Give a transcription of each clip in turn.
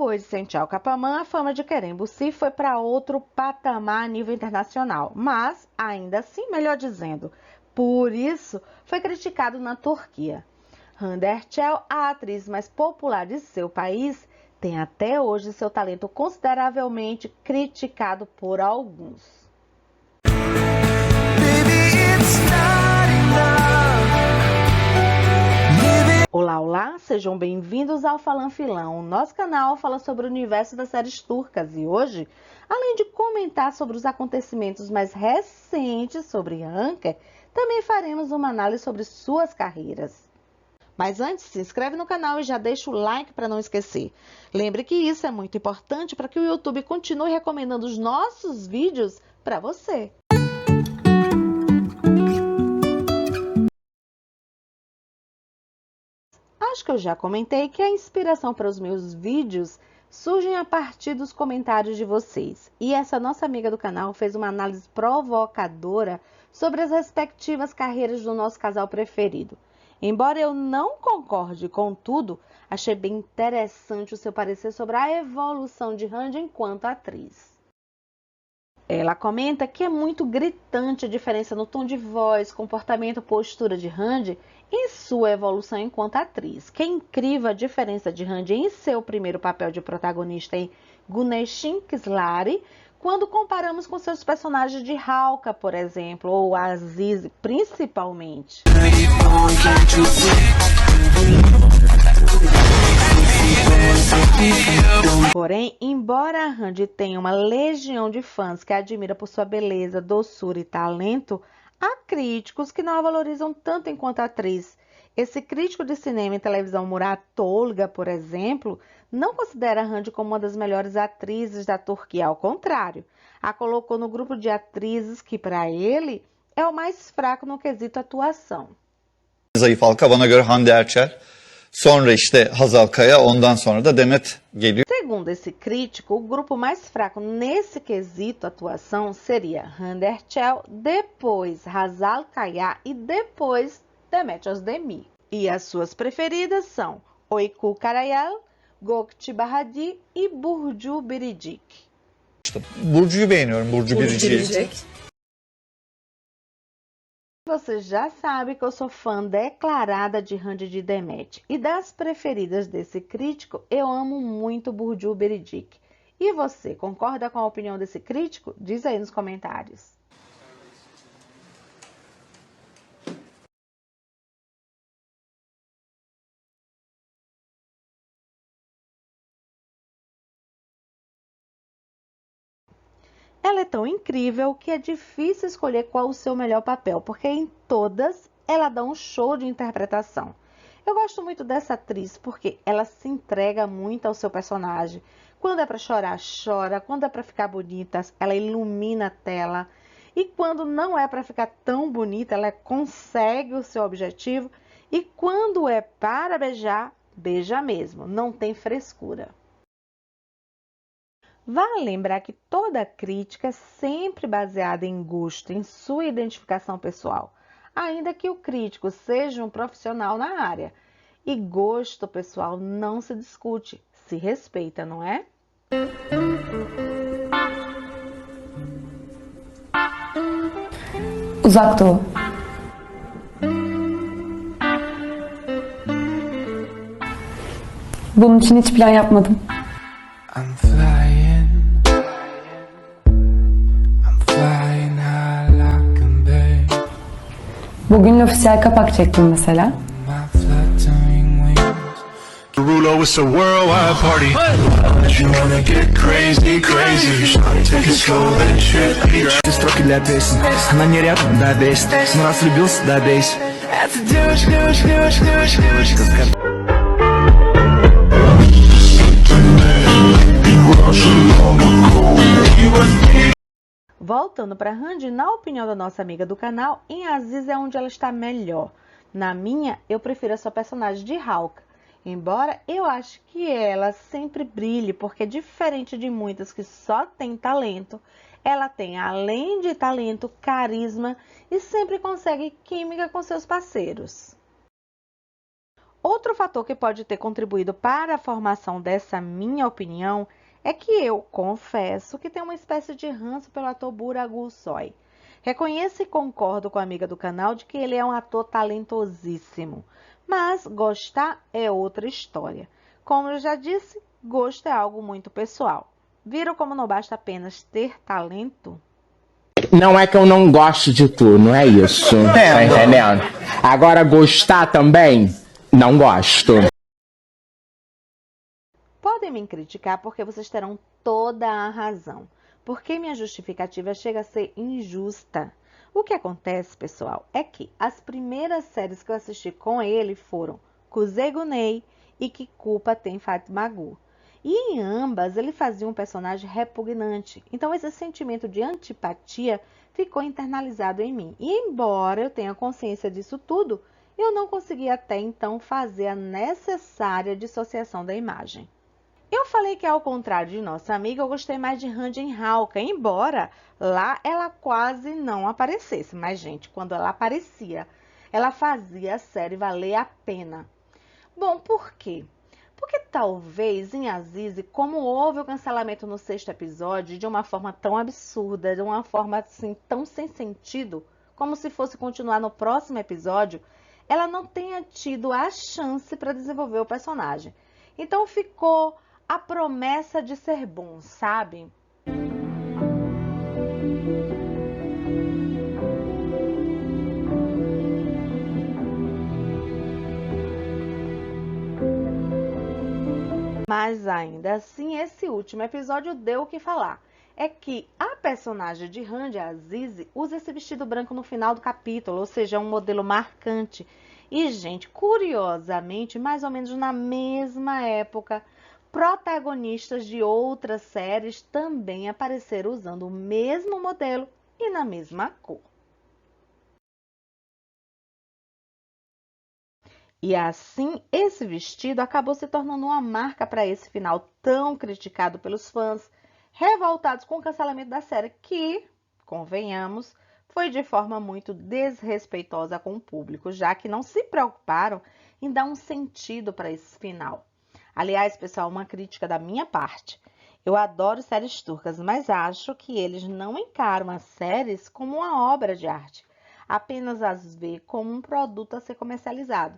Depois de Senchal Capamã, a fama de Kerem-Bossi foi para outro patamar a nível internacional, mas, ainda assim, melhor dizendo, por isso foi criticado na Turquia. Hande Erçel, a atriz mais popular de seu país, tem até hoje seu talento consideravelmente criticado por alguns. Olá, olá, sejam bem-vindos ao Falan Filão. Nosso canal fala sobre o universo das séries turcas e hoje, além de comentar sobre os acontecimentos mais recentes sobre Anker, também faremos uma análise sobre suas carreiras. Mas antes, se inscreve no canal e já deixa o like para não esquecer. Lembre que isso é muito importante para que o YouTube continue recomendando os nossos vídeos para você. Acho que eu já comentei que a inspiração para os meus vídeos surge a partir dos comentários de vocês. E essa nossa amiga do canal fez uma análise provocadora sobre as respectivas carreiras do nosso casal preferido. Embora eu não concorde com tudo, achei bem interessante o seu parecer sobre a evolução de Hande enquanto atriz. Ela comenta que é muito gritante a diferença no tom de voz, comportamento e postura de Hande em sua evolução enquanto atriz. Que é incrível a diferença de Hande em seu primeiro papel de protagonista em Güneşin Kızları, quando comparamos com seus personagens de Halka, por exemplo, ou Aziz, principalmente. Porém, embora Hande tenha uma legião de fãs que a admira por sua beleza, doçura e talento, há críticos que não a valorizam tanto enquanto atriz. Esse crítico de cinema e televisão, Murat Tolga, por exemplo, não considera Hande como uma das melhores atrizes da Turquia, ao contrário. A colocou no grupo de atrizes que, para ele, é o mais fraco no quesito atuação. Zayıf halka bana göre Hande Erçel, sonra işte Hazal Kaya, ondan sonra da Demet geliyor. Segundo esse crítico, o grupo mais fraco nesse quesito atuação seria Hande Erçel, depois Hazal Kaya e depois Demet Özdemir. E as suas preferidas são Oyku Karayel, Gökçe Bahadi e Burcu Biricik. Burcu'yu beğeniyorum, Burcu Biricik'i. Você já sabe que eu sou fã declarada de Hande de Demet. E das preferidas desse crítico, eu amo muito Burcu Biricik. E você, concorda com a opinião desse crítico? Diz aí nos comentários. Ela é tão incrível que é difícil escolher qual o seu melhor papel, porque em todas ela dá um show de interpretação. Eu gosto muito dessa atriz porque ela se entrega muito ao seu personagem. Quando é para chorar, chora. Quando é para ficar bonita, ela ilumina a tela. E quando não é para ficar tão bonita, ela consegue o seu objetivo. E quando é para beijar, beija mesmo, não tem frescura. Vale lembrar que toda crítica é sempre baseada em gosto, em sua identificação pessoal, ainda que o crítico seja um profissional na área. E gosto pessoal não se discute, se respeita, não é? Uzak Doğu. Bunun için hiç plan yapmadım. I'm flying high like a bird. Bugün ofisiyel kapak çektim mesela. My fluttering wings. The ruler was a worldwide party. You wanna get crazy, crazy. Take it slow, let it trip. Ты строки для песен. Она не рядом, да, бесит. Но раз влюбился, да, бейся. Это девочка. Voltando para Hande, na opinião da nossa amiga do canal, em Aziz é onde ela está melhor. Na minha, eu prefiro a sua personagem de Halka. Embora eu ache que ela sempre brilhe, porque diferente de muitas que só têm talento, ela tem, além de talento, carisma e sempre consegue química com seus parceiros. Outro fator que pode ter contribuído para a formação dessa minha opinião é que eu confesso que tenho uma espécie de ranço pelo ator Buragu Soi. Reconheço e concordo com a amiga do canal de que ele é um ator talentosíssimo, mas gostar é outra história. Como eu já disse, gosto é algo muito pessoal. Viram como não basta apenas ter talento? Não é que eu não gosto de tu, não é isso. Tá entendendo? Agora gostar também, não gosto. Podem me criticar porque vocês terão toda a razão. Porque minha justificativa chega a ser injusta. O que acontece, pessoal, é que as primeiras séries que eu assisti com ele foram Kuzegunei e Que Culpa Tem Fatmagu. E em ambas ele fazia um personagem repugnante. Então esse sentimento de antipatia ficou internalizado em mim. E embora eu tenha consciência disso tudo, eu não consegui até então fazer a necessária dissociação da imagem. Eu falei que, ao contrário de nossa amiga, eu gostei mais de Handin Hauka, embora lá ela quase não aparecesse. Mas, gente, quando ela aparecia, ela fazia a série valer a pena. Bom, por quê? Porque talvez em Azize, como houve o cancelamento no 6º episódio, de uma forma tão absurda, de uma forma assim tão sem sentido, como se fosse continuar no próximo episódio, ela não tenha tido a chance para desenvolver o personagem. Então ficou a promessa de ser bom, sabe? Mas ainda assim, esse último episódio deu o que falar. É que a personagem de Hand Azize usa esse vestido branco no final do capítulo, ou seja, é um modelo marcante. E, gente, curiosamente, mais ou menos na mesma época, protagonistas de outras séries também apareceram usando o mesmo modelo e na mesma cor. E assim, esse vestido acabou se tornando uma marca para esse final tão criticado pelos fãs, revoltados com o cancelamento da série, que, convenhamos, foi de forma muito desrespeitosa com o público, já que não se preocuparam em dar um sentido para esse final. Aliás, pessoal, uma crítica da minha parte. Eu adoro séries turcas, mas acho que eles não encaram as séries como uma obra de arte, apenas as vê como um produto a ser comercializado.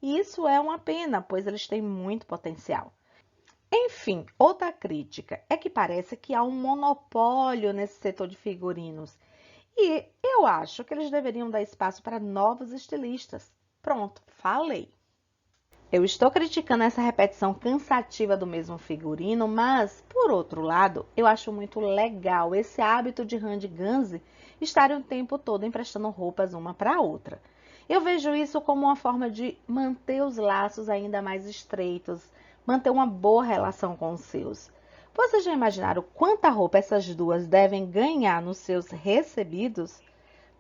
E isso é uma pena, pois eles têm muito potencial. Enfim, outra crítica é que parece que há um monopólio nesse setor de figurinos. E eu acho que eles deveriam dar espaço para novos estilistas. Pronto, falei. Eu estou criticando essa repetição cansativa do mesmo figurino, mas, por outro lado, eu acho muito legal esse hábito de Hand e Ganzi estarem o tempo todo emprestando roupas uma para a outra. Eu vejo isso como uma forma de manter os laços ainda mais estreitos, manter uma boa relação com os seus. Vocês já imaginaram quanta roupa essas duas devem ganhar nos seus recebidos?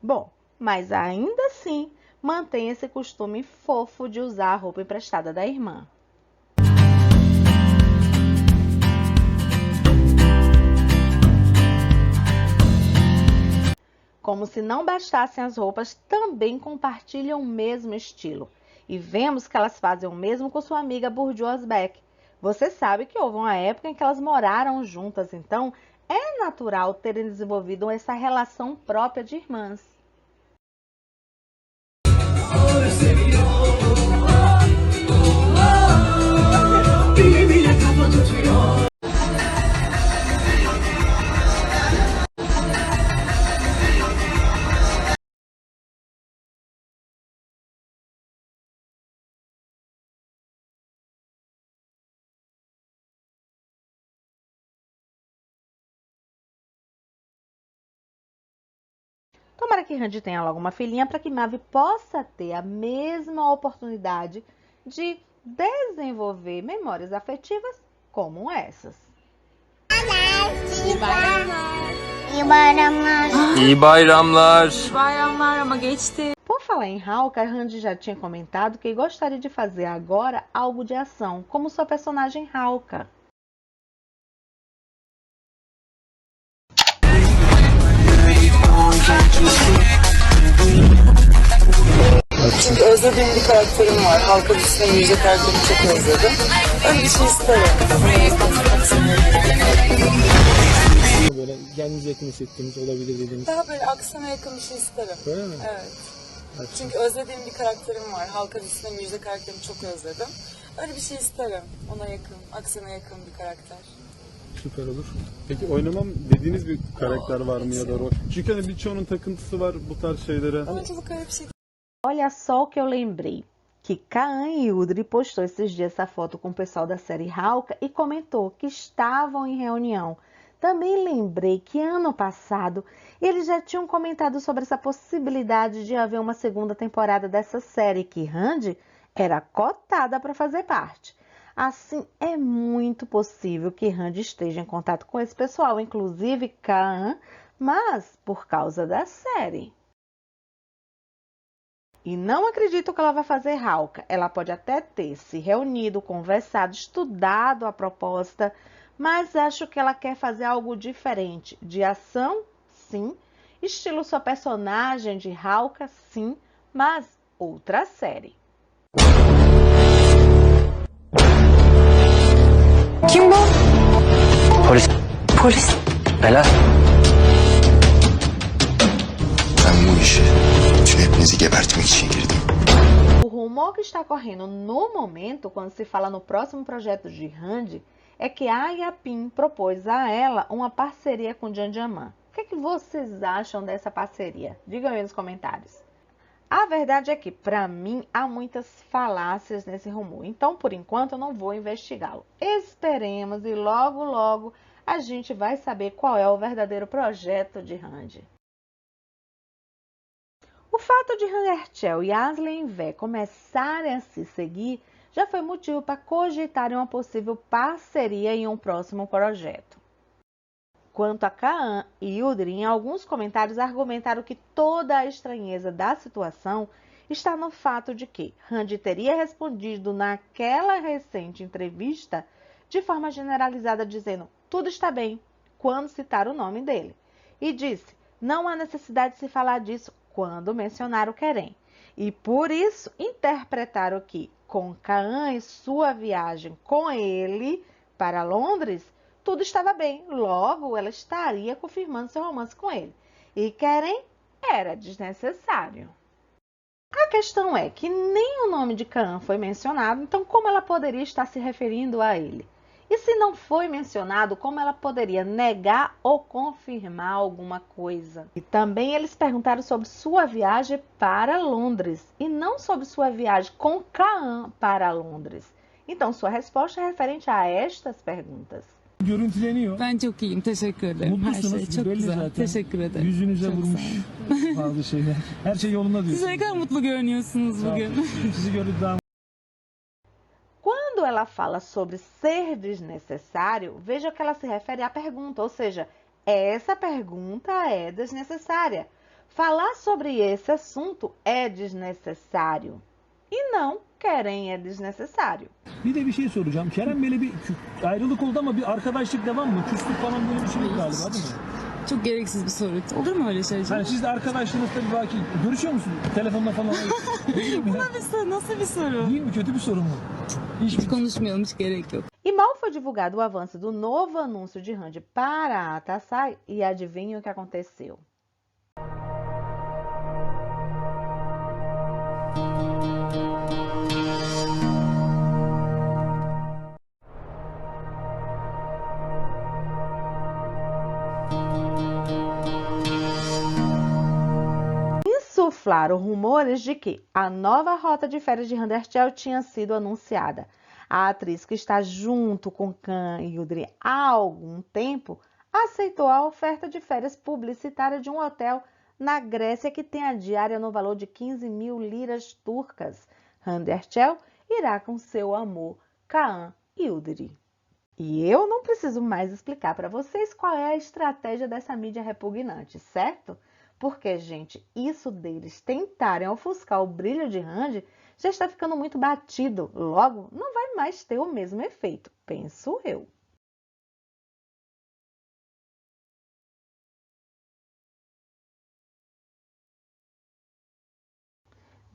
Bom, mas ainda assim, mantém esse costume fofo de usar a roupa emprestada da irmã. Como se não bastassem as roupas, também compartilham o mesmo estilo. E vemos que elas fazem o mesmo com sua amiga Burcu Özbek. Você sabe que houve uma época em que elas moraram juntas, então é natural terem desenvolvido essa relação própria de irmãs. Tomara que Randy tenha logo uma filhinha para que Mavi possa ter a mesma oportunidade de desenvolver memórias afetivas como essas. İyi bayramlar. Por falar em Hauka, Randy já tinha comentado que gostaria de fazer agora algo de ação, como sua personagem Hauka. Çünkü özlediğim bir karakterim var. Halka dizisine müjde karakterimi çok özledim. Öyle bir şey isterim. Böyle kendinize yakın hissettiğiniz olabilir dediğiniz. Daha böyle aksana yakın bir şey isterim. Öyle mi? Evet. Çünkü özlediğim bir karakterim var. Halka dizisine müjde karakterimi çok özledim. Öyle bir şey isterim. Ona yakın, aksana yakın bir karakter. Süper olur. Peki oynamam dediğiniz bir karakter var mı ya da rol? Çünkü hani birçoğunun takıntısı var bu tarz şeylere. Oyunculuk öyle bir şey. Olha só o que eu lembrei. Que Kaan e Yudri postou esses dias essa foto com o pessoal da série Hawka e comentou que estavam em reunião. Também lembrei que ano passado eles já tinham comentado sobre essa possibilidade de haver uma segunda temporada dessa série, que Randy era cotada para fazer parte. Assim, é muito possível que Randy esteja em contato com esse pessoal, inclusive Kaan, mas por causa da série. E não acredito que ela vai fazer Hawka. Ela pode até ter se reunido, conversado, estudado a proposta, mas acho que ela quer fazer algo diferente. De ação, sim. Estilo sua personagem de Hawka, sim. Mas outra série. Kim bu? Polis. Bela. Ben bu işe bütün hepinizi gebertmek için girdim. O rumor que está correndo no momento, quando se fala no próximo projeto de Randy, é que a Yapim propôs a ela uma parceria com Jan Jaman. O que vocês acham dessa parceria? Digam aí nos comentários. A verdade é que, para mim, há muitas falácias nesse rumor. Então, por enquanto, eu não vou investigá-lo. Esperemos e logo, logo a gente vai saber qual é o verdadeiro projeto de Randy. O fato de Hangerchel e Asley Vé começarem a se seguir já foi motivo para cogitarem uma possível parceria em um próximo projeto. Quanto a Kaan e Yudri, em alguns comentários argumentaram que toda a estranheza da situação está no fato de que Randy teria respondido naquela recente entrevista de forma generalizada dizendo tudo está bem, quando citar o nome dele. E disse, não há necessidade de se falar disso quando mencionar o Keren. E por isso interpretaram que, com Kaan e sua viagem com ele para Londres, tudo estava bem, logo ela estaria confirmando seu romance com ele. E Keren era desnecessário. A questão é que nem o nome de Kaan foi mencionado, então como ela poderia estar se referindo a ele? E se não foi mencionado, como ela poderia negar ou confirmar alguma coisa? E também eles perguntaram sobre sua viagem para Londres e não sobre sua viagem com Kaan para Londres. Então sua resposta é referente a estas perguntas. Görüntüleniyor. Ben çok iyiyim. Teşekkür ederim. Her Mutlusunuz. şey çok Belli güzel. zaten. Teşekkür ederim. Yüzünüze Çok vurmuş sağ olun. bazı şeyler. Her şey yolunda Siz diyorsunuz. ne kadar mutlu görünüyorsunuz bugün. Sizi gördük daha Quando ela fala sobre ser desnecessário, veja que ela se refere à pergunta, ou seja, essa pergunta é desnecessária. Falar sobre esse assunto é desnecessário. E não Keren é desnecessário. Bir de bir şey soracağım. Kerem böyle bir ayrılık oldu ama bir arkadaşlık devam mı? Küslük falan böyle bir şey yok galiba değil mi? Çok gereksiz bir soru. Olur mu öyle şey? Yani siz de arkadaşlığınızda bir belki görüşüyor musunuz? Telefonla falan. Bu da bir soru. Nasıl bir soru? Değil mi? Kötü bir sorun mu? Hiç konuşmayalım. Hiç gerek yok. E mal foi divulgado o avanço do novo anúncio de Randy para a Atasai e adivinha o que aconteceu? Insuflaram rumores de que a nova rota de férias de Handerchel tinha sido anunciada. A atriz, que está junto com Kaan e Yudri há algum tempo, aceitou a oferta de férias publicitária de um hotel na Grécia que tem a diária no valor de 15 mil liras turcas. Handerchel irá com seu amor, Kaan e Yudri. E eu não preciso mais explicar para vocês qual é a estratégia dessa mídia repugnante, certo? Porque, gente, isso deles tentarem ofuscar o brilho de Randy já está ficando muito batido. Logo, não vai mais ter o mesmo efeito, penso eu.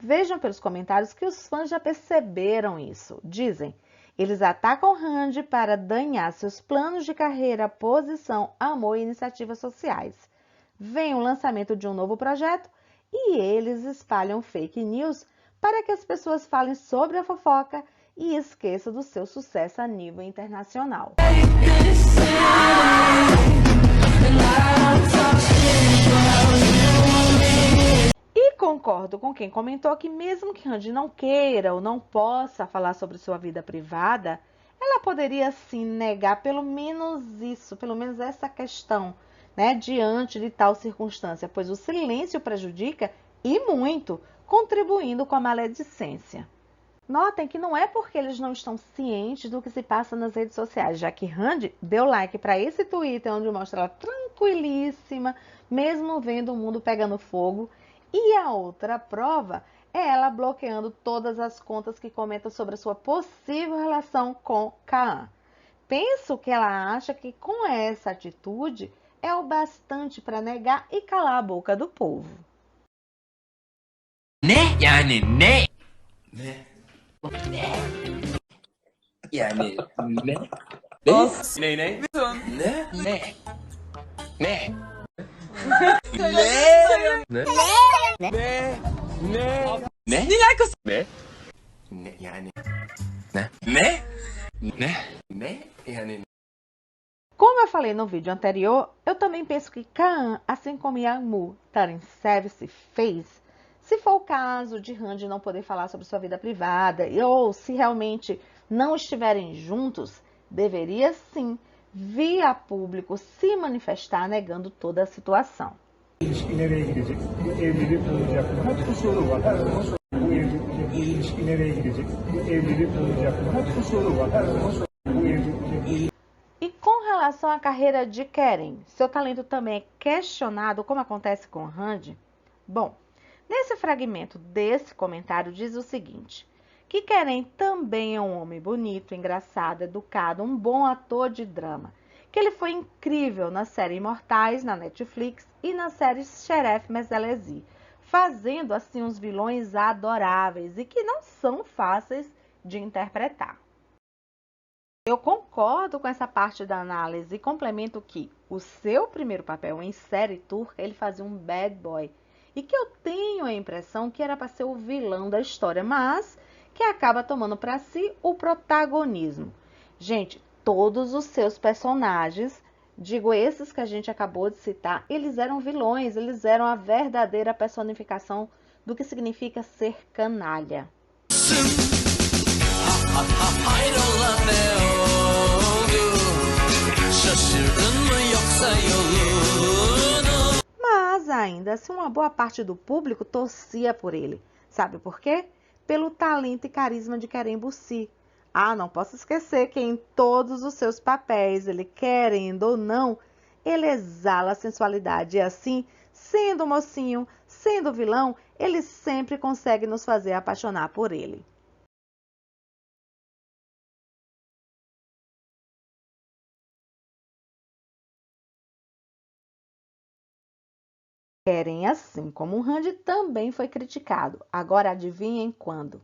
Vejam pelos comentários que os fãs já perceberam isso. Dizem, eles atacam Randy para danhar seus planos de carreira, posição, amor e iniciativas sociais. Vem o lançamento de um novo projeto e eles espalham fake news para que as pessoas falem sobre a fofoca e esqueçam do seu sucesso a nível internacional. E concordo com quem comentou que mesmo que Randy não queira ou não possa falar sobre sua vida privada, ela poderia sim negar pelo menos isso, pelo menos essa questão, né, diante de tal circunstância, pois o silêncio prejudica e muito, contribuindo com a maledicência. Notem que não é porque eles não estão cientes do que se passa nas redes sociais, já que Randy deu like para esse Twitter onde mostra ela tranquilíssima, mesmo vendo o mundo pegando fogo, e a outra prova é ela bloqueando todas as contas que comentam sobre a sua possível relação com Kaan. Penso que ela acha que com essa atitude é o bastante para negar e calar a boca do povo. Ne? Yani ne? Ne? Yani ne? Of. Ne? Ne? Ne? Ne? Ne? Ne? Ne alakası? Ne? Ne yani? Ne? Ne? Ne? Ne? Yani Como eu falei no vídeo anterior, eu também penso que Kaan, assim como Yang-Mu, Tarin Service fez, se for o caso de Randy não poder falar sobre sua vida privada ou se realmente não estiverem juntos, deveria sim, via público, se manifestar negando toda a situação. İlişki nereye gidecek? Bu evlilik olacak mı? Hep bu soru var. Her zaman soru. Bu ilişki nereye gidecek? Bu evlilik olacak mı? Hep bu soru var. Her zaman soru. Bu evlilik. E com relação à carreira de Keren, seu talento também é questionado, como acontece com Randy? Bom, nesse fragmento desse comentário diz o seguinte, que Keren também é um homem bonito, engraçado, educado, um bom ator de drama, que ele foi incrível na série Imortais, na Netflix, e na série Sheriff Meselezi, fazendo assim uns vilões adoráveis e que não são fáceis de interpretar. Eu concordo com essa parte da análise e complemento que o seu primeiro papel em série turca, ele fazia um bad boy, e que eu tenho a impressão que era para ser o vilão da história, mas que acaba tomando para si o protagonismo. Gente, todos os seus personagens, digo esses que a gente acabou de citar, eles eram vilões, eles eram a verdadeira personificação do que significa ser canalha. Mas ainda assim uma boa parte do público torcia por ele. Sabe por quê? Pelo talento e carisma de Kerem Bürsin. Ah, não posso esquecer que em todos os seus papéis, ele querendo ou não, ele exala a sensualidade. E assim, sendo mocinho, sendo vilão, ele sempre consegue nos fazer apaixonar por ele. Keren, assim como o Randy, também foi criticado. Agora adivinhem quando?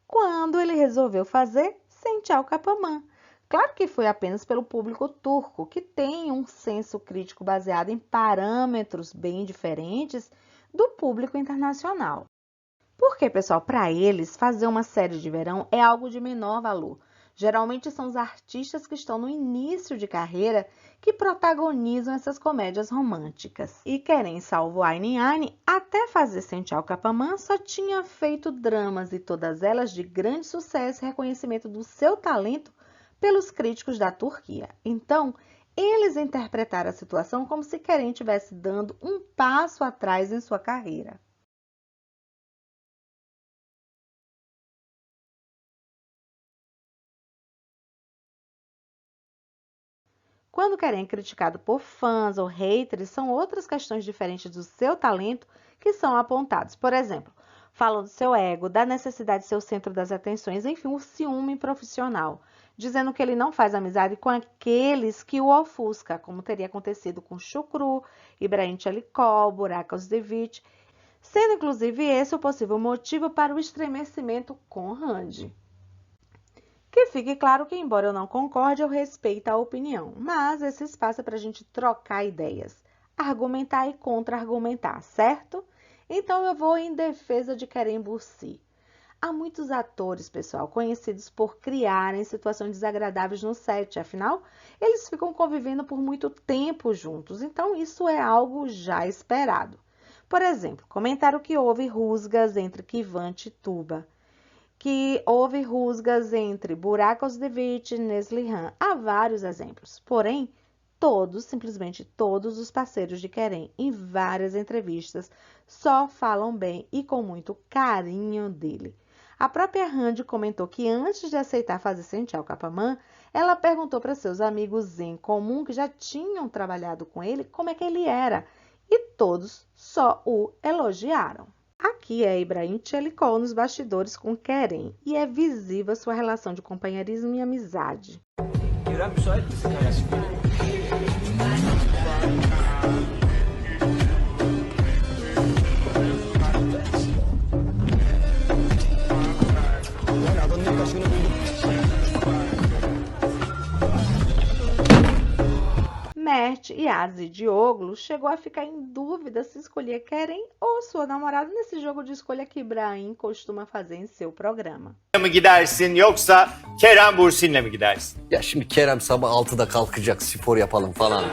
Quando ele resolveu fazer Sençal Kapamã. Claro que foi apenas pelo público turco, que tem um senso crítico baseado em parâmetros bem diferentes do público internacional. Porque, pessoal, para eles, fazer uma série de verão é algo de menor valor. Geralmente são os artistas que estão no início de carreira que protagonizam essas comédias românticas. E Keren, salvo Aine Aine, até fazer Sençal Kapamã, só tinha feito dramas e todas elas de grande sucesso e reconhecimento do seu talento pelos críticos da Turquia. Então, eles interpretaram a situação como se Keren estivesse dando um passo atrás em sua carreira. Quando Keren é criticado por fãs ou haters, são outras questões diferentes do seu talento que são apontados. Por exemplo, falam do seu ego, da necessidade de ser o centro das atenções, enfim, o ciúme profissional, dizendo que ele não faz amizade com aqueles que o ofusca, como teria acontecido com Shukru, Ibrahim Chalikov, Burak Özdevic. sendo inclusive esse o possível motivo para o estremecimento com Randy. Que fique claro que, embora eu não concorde, eu respeito a opinião, mas esse espaço é para a gente trocar ideias, argumentar e contra-argumentar, certo? Então eu vou em defesa de Kerem Bürsin. Há muitos atores, pessoal, conhecidos por criarem situações desagradáveis no set, afinal, eles ficam convivendo por muito tempo juntos, então isso é algo já esperado. Por exemplo, comentaram que houve rusgas entre Kivante e Tuba, que houve rusgas entre Burak Özdeviç e Neslihan. Há vários exemplos, porém, simplesmente todos os parceiros de Kerem, em várias entrevistas, só falam bem e com muito carinho dele. A própria Randy comentou que antes de aceitar fazer Sentir o Capamã, ela perguntou para seus amigos em comum que já tinham trabalhado com ele como é que ele era, e todos só o elogiaram. Aqui é Ibrahim Çelikol nos bastidores com Kerem e é visível a sua relação de companheirismo e amizade. Mert, Yas e Diogo chegou a ficar em dúvida se escolhia Kerem ou sua namorada nesse jogo de escolha que Ibrahim costuma fazer em seu programa. mı gidersin yoksa Kerem Bürsin'le mi gidersin? Ya şimdi Kerem sabah 6'da kalkacak, spor yapalım falan.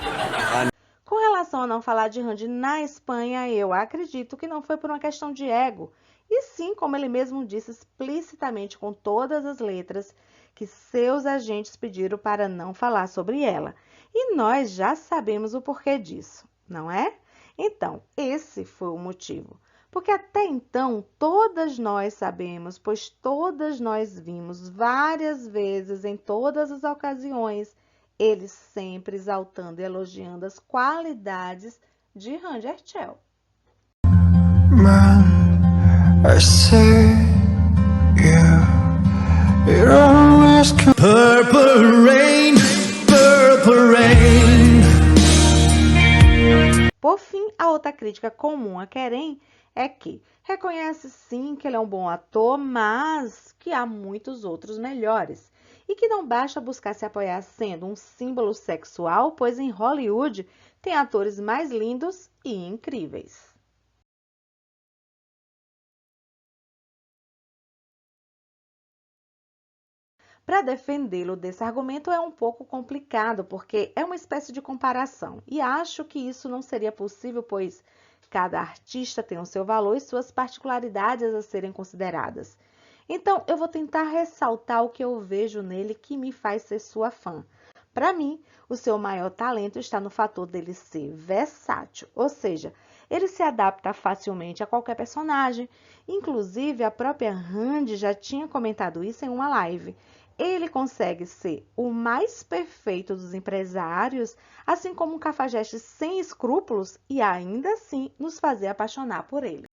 Com relação a não falar de Randy na Espanha, eu acredito que não foi por uma questão de ego, e sim, como ele mesmo disse explicitamente com todas as letras, que seus agentes pediram para não falar sobre ela. E nós já sabemos o porquê disso, não é? Então, esse foi o motivo. Porque até então, todas nós sabemos, pois todas nós vimos várias vezes, em todas as ocasiões, ele sempre exaltando e elogiando as qualidades de Randy Erçel. Purple rain, purple rain. Por fim, a outra crítica comum a Kerem é que reconhece sim que ele é um bom ator, mas que há muitos outros melhores. E que não basta buscar se apoiar sendo um símbolo sexual, pois em Hollywood tem atores mais lindos e incríveis. Para defendê-lo desse argumento é um pouco complicado, porque é uma espécie de comparação. E acho que isso não seria possível, pois cada artista tem o seu valor e suas particularidades a serem consideradas. Então, eu vou tentar ressaltar o que eu vejo nele que me faz ser sua fã. Para mim, o seu maior talento está no fator dele ser versátil, ou seja, ele se adapta facilmente a qualquer personagem. Inclusive, a própria Randy já tinha comentado isso em uma live. Ele consegue ser o mais perfeito dos empresários, assim como um cafajeste sem escrúpulos, e ainda assim nos fazer apaixonar por ele.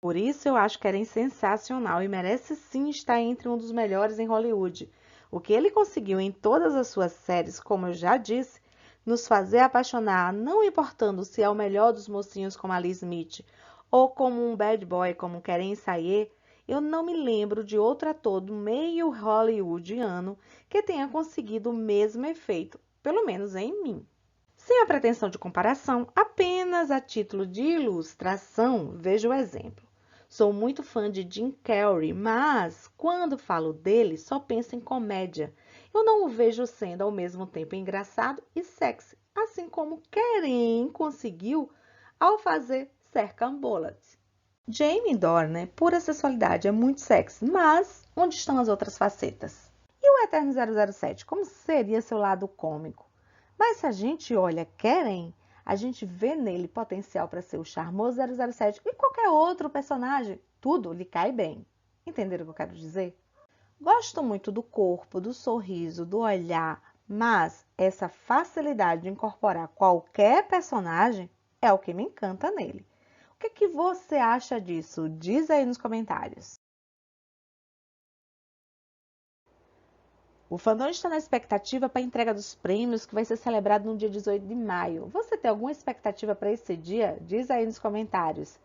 Por isso eu acho Kerem sensacional e merece sim estar entre um dos melhores em Hollywood. O que ele conseguiu em todas as suas séries, como eu já disse, nos fazer apaixonar, não importando se é o melhor dos mocinhos como Ali Smith ou como um bad boy como Kerem Sayer, eu não me lembro de outro ator do meio hollywoodiano que tenha conseguido o mesmo efeito, pelo menos em mim. Sem a pretensão de comparação, apenas a título de ilustração, veja o exemplo. Sou muito fã de Jim Carrey, mas quando falo dele, só penso em comédia. Eu não o vejo sendo ao mesmo tempo engraçado e sexy, assim como Kerem conseguiu ao fazer Serkan Bolat. Jamie Dornan, pura sexualidade, é muito sexy, mas onde estão as outras facetas? E o Eterno 007, como seria seu lado cômico? Mas se a gente olha Kerem, a gente vê nele potencial para ser o charmoso 007 e qualquer outro personagem, tudo lhe cai bem. Entenderam o que eu quero dizer? Gosto muito do corpo, do sorriso, do olhar, mas essa facilidade de incorporar qualquer personagem é o que me encanta nele. O que você acha disso? Diz aí nos comentários. O fandom está na expectativa para a entrega dos prêmios, que vai ser celebrado no dia 18 de maio. Você tem alguma expectativa para esse dia? Diz aí nos comentários.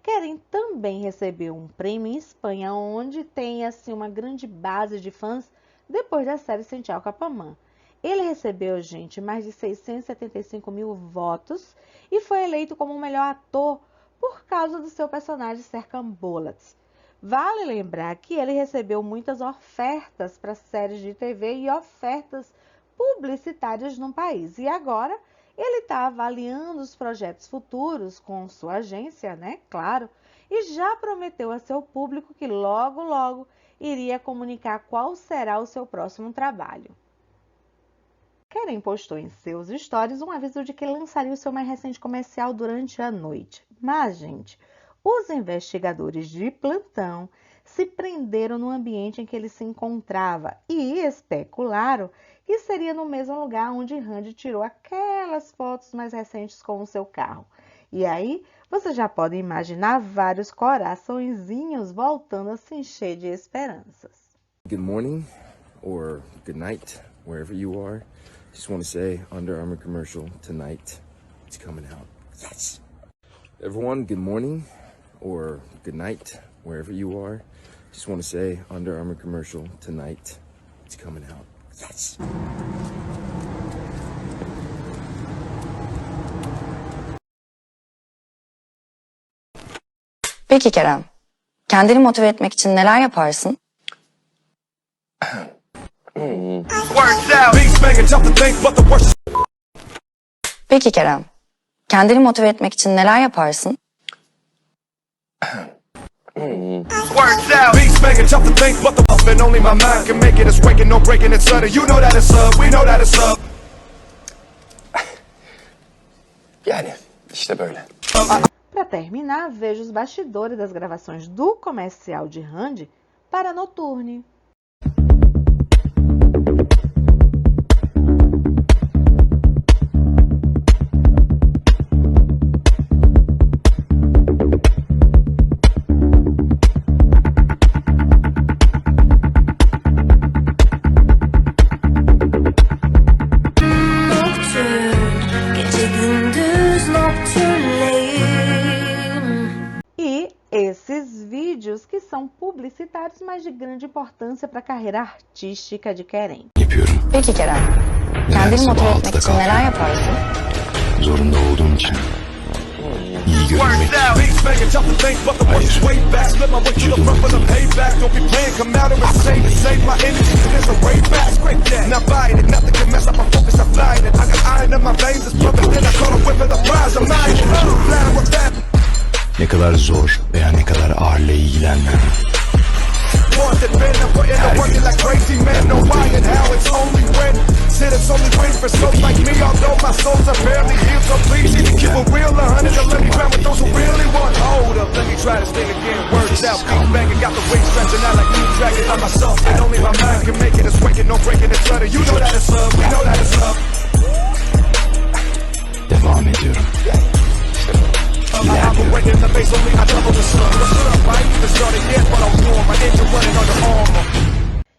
Querem também receber um prêmio em Espanha, onde tem assim, uma grande base de fãs depois da série Santiago Capamã. Ele recebeu, gente, mais de 675 mil votos e foi eleito como o melhor ator por causa do seu personagem Serkan Bolat. Vale lembrar que ele recebeu muitas ofertas para séries de TV e ofertas publicitárias no país. E agora ele está avaliando os projetos futuros com sua agência, né? Claro, e já prometeu a seu público que logo, logo iria comunicar qual será o seu próximo trabalho. Keren postou em seus stories um aviso de que lançaria o seu mais recente comercial durante a noite. Mas, gente, os investigadores de plantão se prenderam no ambiente em que ele se encontrava e especularam que seria no mesmo lugar onde Randy tirou aquelas fotos mais recentes com o seu carro. E aí, você já pode imaginar vários coraçõezinhos voltando a se encher de esperanças. Good morning or good night, wherever you are. Just want to say, Under Armour commercial tonight. It's coming out. Yes. Everyone, good morning or good night, wherever you are. Just want to say, Under Armour commercial tonight. It's coming out. Yes. Peki Kerem, kendini motive etmek için neler yaparsın? Peki Kerem, kendini motive etmek için neler yaparsın? Yani işte böyle. Para terminar, veja os bastidores das gravações do comercial de Randy para Noturne. Esses vídeos que são publicitários, mas de grande importância para a carreira artística de Keren. Peki Kerem, kendini motive etmek için neler yaparsın? Zorunda olduğum için. İyi görünmek. Hayır. Ne kadar zor veya ne kadar ağırla ilgilenmem. Devam ediyorum.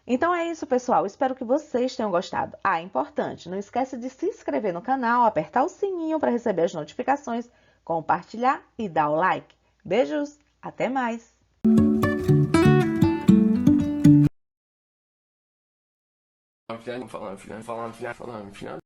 Então é isso, pessoal. Espero que vocês tenham gostado. Ah, importante, não esquece de se inscrever no canal, apertar o sininho para receber as notificações, compartilhar e dar o like. Beijos, até mais! Falan filan.